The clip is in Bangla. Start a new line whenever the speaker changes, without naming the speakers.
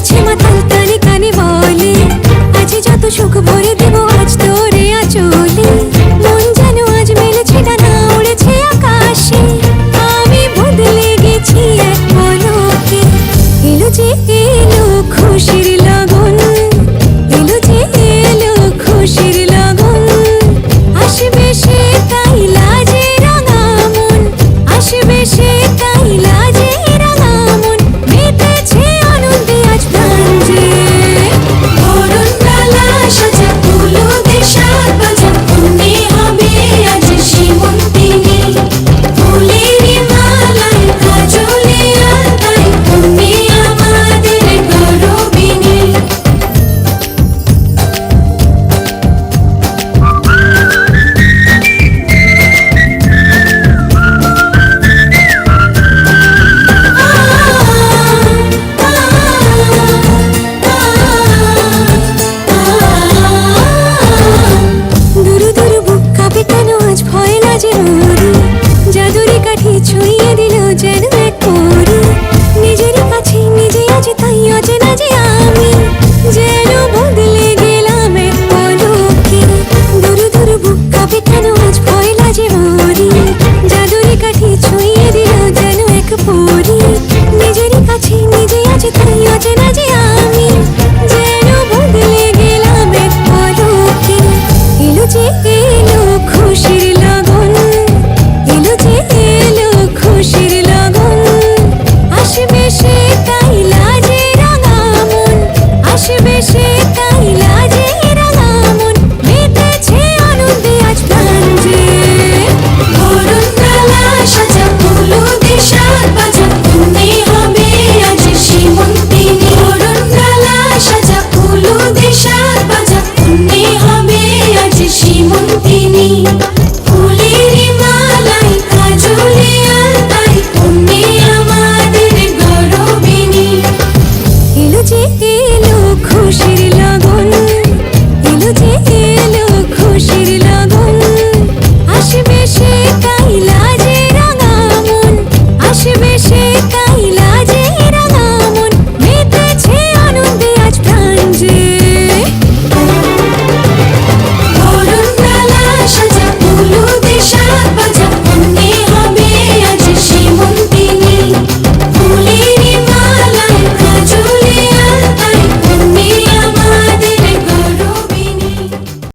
হয়েছে মাতাল কানে কানে বলে, আজ যত সুখ ভরে দেব আজ তোরে আঁচলে। মন যেন আজ মেলেছে ডানা উড়েছে আকাশে, আমি বদলে গেছি এক পলকে। এলো যে এলো খুশির লগন, এলো যে এলো খুশির লগন। আসবে সে তাই লাজে রাঙা মন, আসবে সে তাই লাজে রাঙা মন। মেতেছে আনন্দে আজ প্রাণ যে, বরণ ডালা সাজা ফুলো দিয়ে সাত বাজা। মনে হবে আজ সীমন্তিনী, ফুলেরই মালায় কাজলে আলতায় তুমি আমাদের গরবিনী। দুরু দুরু বুক কাঁপে কেন আজ ভয় লাজে রোরি, জাদুরি কাঠি ছুঁয়ে দিল যেন এক পরি। নিজেরই কাছে নিজে আজ তাই অচেনা যে আমি, যেন বদলে গেলাম এক পলকে। দুরু দুরু বুক কাঁপে কেন আজ ভয় লাজে রোরি, জাদুরি কাঠি ছুঁয়ে দিল যেন এক পরি। নিজেরই কাছে নিজে আজ তাই অচেনা যে আমি, যেন বদলে গেলাম এক পলকে। এলো যে এলো খুশির লগন, এলো যে এলো খুশির লগন। আসবে সে তাই লাজে রাঙা মন, আসবে সে তাই লাজে রাঙা মন। মেতেছে আনন্দে আজ প্রাণ যে, বরণ ডালা সাজা ফুলো দিয়ে সাত বাজা। তুমি হবে আজ সীমন্তিনী, বরণ ডালা সাজা ফুলো দিয়ে সাত বাজা। তুমি হবে আজ সীমন্তিনী, ফুলেরই মালায় কাজলে আলতায় তুমি আমাদের গরবিনী। এলো যে এলো খুশির লগন, এলো যে এলো খুশির লগন। আসবে সে